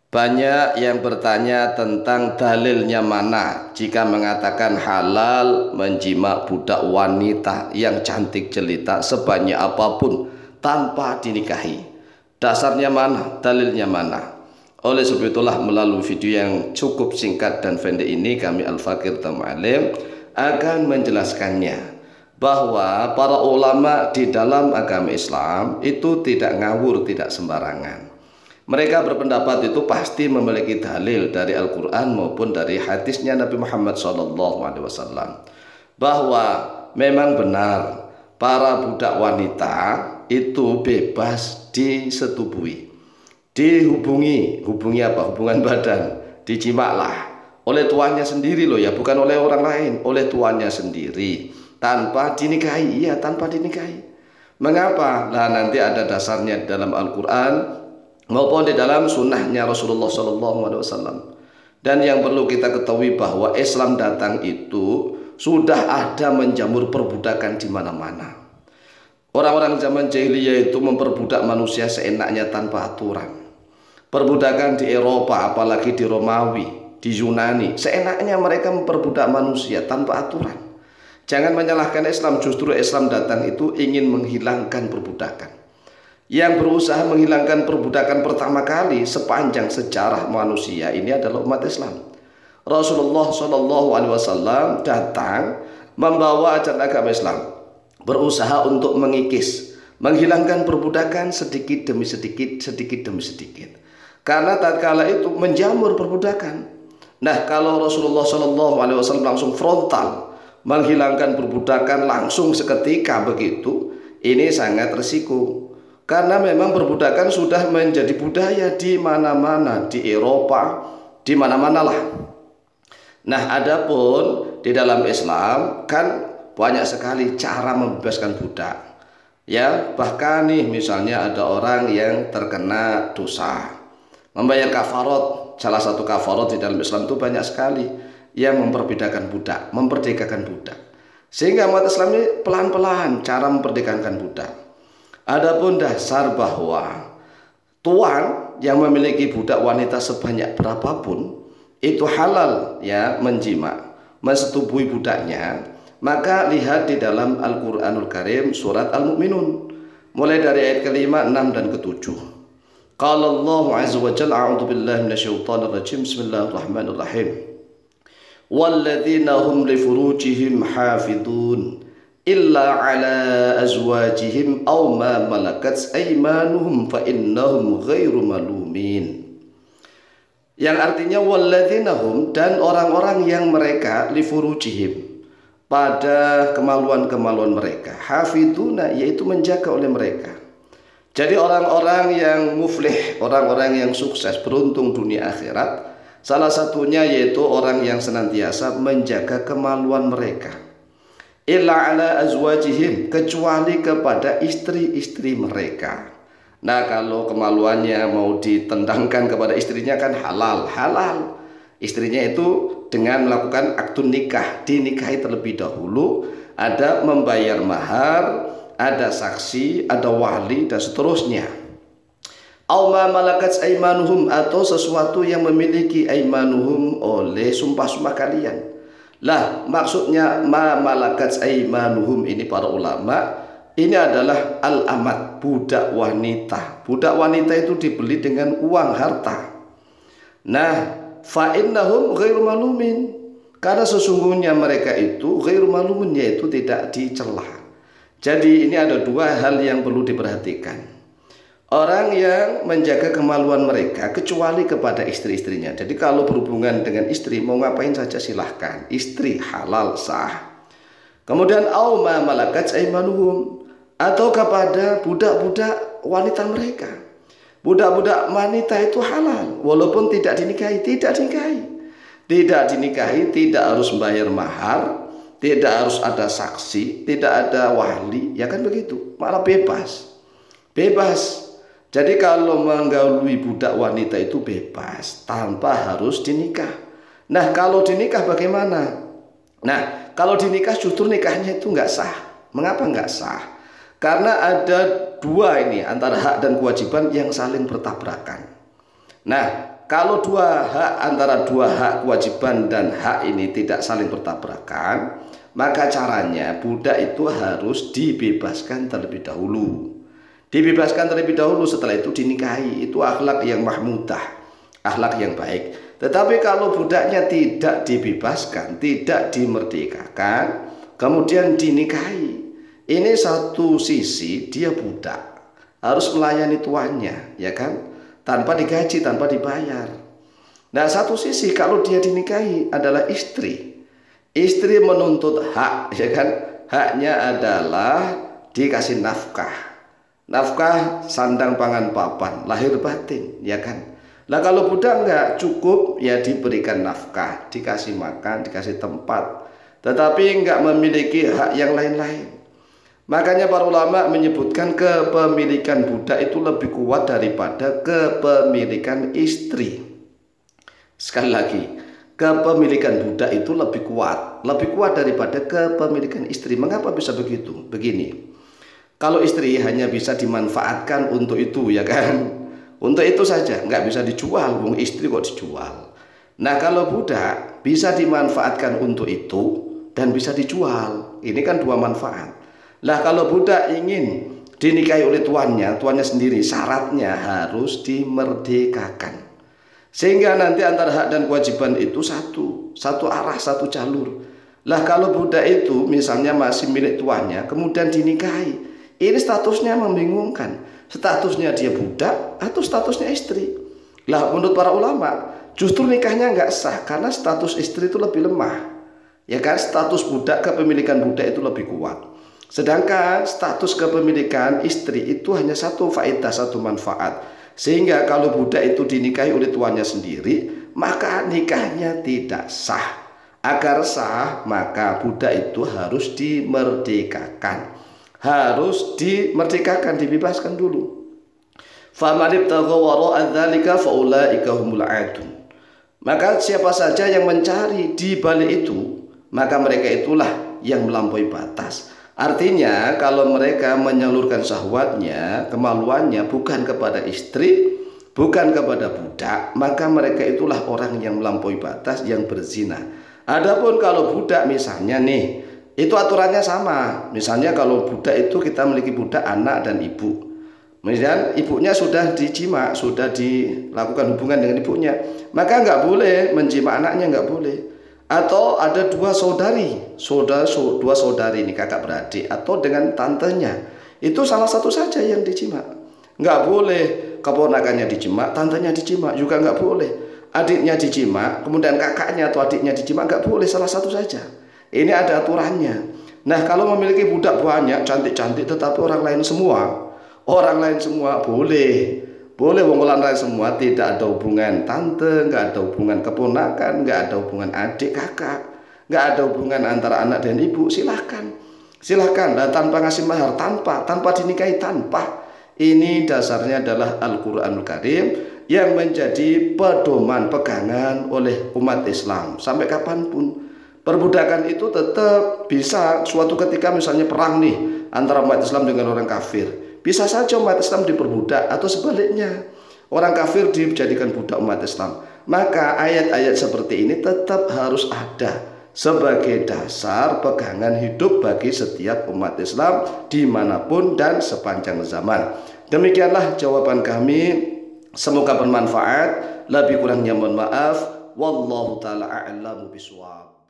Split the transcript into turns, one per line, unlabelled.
Banyak yang bertanya tentang dalilnya mana jika mengatakan halal menjima budak wanita yang cantik jelita sebanyak apapun tanpa dinikahi. Dasarnya mana? Dalilnya mana? Oleh sebab itulah melalui video yang cukup singkat dan pendek ini kami Al-Fakir Tamalim akan menjelaskannya bahwa para ulama di dalam agama Islam itu tidak ngawur, tidak sembarangan. Mereka berpendapat itu pasti memiliki dalil dari Al-Quran maupun dari hadisnya Nabi Muhammad SAW bahwa memang benar para budak wanita itu bebas disetubuhi, dihubungi apa? Hubungan badan, dijimaklah oleh tuannya sendiri loh ya, bukan oleh orang lain, oleh tuannya sendiri tanpa dinikahi. Iya, tanpa dinikahi. Mengapa? Nah, nanti ada dasarnya dalam Al-Quran maupun di dalam sunnahnya Rasulullah SAW. Dan yang perlu kita ketahui bahwa Islam datang itu sudah ada menjamur perbudakan di mana-mana. Orang-orang zaman jahiliyah itu memperbudak manusia seenaknya tanpa aturan. Perbudakan di Eropa, apalagi di Romawi, di Yunani, seenaknya mereka memperbudak manusia tanpa aturan. Jangan menyalahkan Islam, justru Islam datang itu ingin menghilangkan perbudakan. Yang berusaha menghilangkan perbudakan pertama kali sepanjang sejarah manusia ini adalah umat Islam. Rasulullah SAW datang membawa ajaran agama Islam, berusaha untuk mengikis, menghilangkan perbudakan sedikit demi sedikit, sedikit demi sedikit. Karena tatkala itu menjamur perbudakan. Nah, kalau Rasulullah SAW langsung frontal menghilangkan perbudakan langsung seketika begitu, ini sangat resiko. Karena memang perbudakan sudah menjadi budaya di mana-mana, di Eropa, di mana-mana lah. Nah, adapun di dalam Islam kan banyak sekali cara membebaskan budak. Ya, bahkan nih misalnya ada orang yang terkena dosa, membayar kafarat. Salah satu kafarat di dalam Islam itu banyak sekali yang memperbedakan budak, memperdekakan budak. Sehingga umat Islam ini pelan-pelan cara memperdekakan budak. Adapun dasar bahwa tuan yang memiliki budak wanita sebanyak berapapun itu halal ya menjima, mensetubuhi budaknya, maka lihat di dalam Al-Qur'anul Karim surat Al-Mu'minun mulai dari ayat ke-5, 6 dan ke-7. Qala Allah azza wa jalla a'udzu billahi minasyaitonir rajim. Bismillahirrahmanirrahim. Walladzina hum li furujihim hafidun illa ala azwajihim aw ma malakat aymanuhum fa innahum ghairu malumin. Yang artinya walladzina hum, dan orang-orang yang mereka li furujihim, pada kemaluan-kemaluan mereka, hafiduna, yaitu menjaga oleh mereka. Jadi orang-orang yang muflih, orang-orang yang sukses, beruntung dunia akhirat, salah satunya yaitu orang yang senantiasa menjaga kemaluan mereka. Illa ala azwajihim, kecuali kepada istri-istri mereka. Nah, kalau kemaluannya mau ditendangkan kepada istrinya kan halal. Istrinya itu dengan melakukan akad nikah, dinikahi terlebih dahulu, ada membayar mahar, ada saksi, ada wali dan seterusnya. Aw ma malakat aymanuhum, atau sesuatu yang memiliki aymanuhum oleh sumpah-sumpah kalian. Lah, maksudnya ma malakat aymanuhum ini para ulama, ini adalah al-amat, budak wanita. Budak wanita itu dibeli dengan uang harta. Nah, fa innahum ghairu malumin, karena sesungguhnya mereka itu ghairu malumin, yaitu tidak dicela. Jadi ini ada dua hal yang perlu diperhatikan. Orang yang menjaga kemaluan mereka kecuali kepada istri-istrinya. Jadi kalau berhubungan dengan istri mau ngapain saja silahkan, istri halal sah. Kemudian au ma malakat aymanuhum, atau kepada budak-budak wanita mereka. Budak-budak wanita itu halal walaupun tidak dinikahi, tidak dinikahi, tidak harus membayar mahar, tidak harus ada saksi, tidak ada wali, ya kan begitu, malah bebas. Jadi kalau menggauli budak wanita itu bebas tanpa harus dinikah. Nah, kalau dinikah bagaimana? Nah, kalau dinikah justru nikahnya itu nggak sah. Mengapa nggak sah? Karena ada dua ini antara hak dan kewajiban yang saling bertabrakan. Nah, kalau dua hak, antara dua hak kewajiban dan hak ini tidak saling bertabrakan, maka caranya budak itu harus dibebaskan terlebih dahulu. Dibebaskan terlebih dahulu, setelah itu dinikahi. Itu akhlak yang mahmudah, akhlak yang baik. Tetapi kalau budaknya tidak dibebaskan, tidak dimerdekakan, kemudian dinikahi, ini satu sisi dia budak, harus melayani tuannya, ya kan, tanpa digaji, tanpa dibayar. Nah, satu sisi kalau dia dinikahi adalah istri, istri menuntut hak, ya kan, haknya adalah dikasih nafkah, nafkah sandang pangan papan, lahir batin, ya kan. Nah, kalau budak enggak cukup, ya diberikan nafkah, dikasih makan, dikasih tempat, tetapi enggak memiliki hak yang lain-lain. Makanya para ulama menyebutkan kepemilikan budak itu lebih kuat daripada kepemilikan istri. Sekali lagi, kepemilikan budak itu lebih kuat daripada kepemilikan istri. Mengapa bisa begitu? Begini, kalau istri hanya bisa dimanfaatkan untuk itu, ya kan, untuk itu saja, nggak bisa dijual. Wong istri kok dijual. Nah, kalau budak bisa dimanfaatkan untuk itu dan bisa dijual. Ini kan dua manfaat. Lah, kalau budak ingin dinikahi oleh tuannya sendiri, syaratnya harus dimerdekakan. Sehingga nanti antara hak dan kewajiban itu satu arah, satu jalur. Lah, kalau budak itu misalnya masih milik tuannya, kemudian dinikahi, ini statusnya membingungkan. Statusnya dia budak atau statusnya istri? Lah, menurut para ulama, justru nikahnya nggak sah karena status istri itu lebih lemah. Ya kan, status budak, kepemilikan budak itu lebih kuat. Sedangkan status kepemilikan istri itu hanya satu faedah, satu manfaat. Sehingga kalau budak itu dinikahi oleh tuannya sendiri, maka nikahnya tidak sah. Agar sah, maka budak itu harus dimerdekakan. Harus dimerdekakan, dibebaskan dulu. Faman ibtagha wara'a dzalika faulaika humul 'adun. Maka siapa saja yang mencari di balik itu, maka mereka itulah yang melampaui batas. Artinya kalau mereka menyalurkan syahwatnya, kemaluannya bukan kepada istri, bukan kepada budak, maka mereka itulah orang yang melampaui batas, yang berzina. Adapun kalau budak misalnya nih, itu aturannya sama. Misalnya kalau budak itu kita memiliki budak anak dan ibu. Kemudian ibunya sudah dijima, sudah dilakukan hubungan dengan ibunya, maka nggak boleh menjima anaknya, nggak boleh. Atau ada dua saudari ini kakak beradik, atau dengan tantenya, itu salah satu saja yang dijima. Nggak boleh keponakannya dijima, tantenya dijima, juga nggak boleh. Adiknya dijima, kemudian kakaknya atau adiknya dijima, nggak boleh, salah satu saja. Ini ada aturannya. Nah, kalau memiliki budak banyak, cantik-cantik, tetapi orang lain semua boleh. Boleh, wong lain semua, tidak ada hubungan tante, nggak ada hubungan keponakan, nggak ada hubungan adik kakak, nggak ada hubungan antara anak dan ibu. Silahkan lah, tanpa ngasih mahar, tanpa dinikahi, tanpa. Ini dasarnya adalah Al-Quranul Karim yang menjadi pedoman, pegangan oleh umat Islam sampai kapanpun. Perbudakan itu tetap bisa suatu ketika misalnya perang nih antara umat Islam dengan orang kafir. Bisa saja umat Islam diperbudak atau sebaliknya, orang kafir dijadikan budak umat Islam. Maka ayat-ayat seperti ini tetap harus ada sebagai dasar pegangan hidup bagi setiap umat Islam dimanapun dan sepanjang zaman. Demikianlah jawaban kami. Semoga bermanfaat. Lebih kurangnya mohon maaf. Wallahu ta'ala a'lamu bishawab.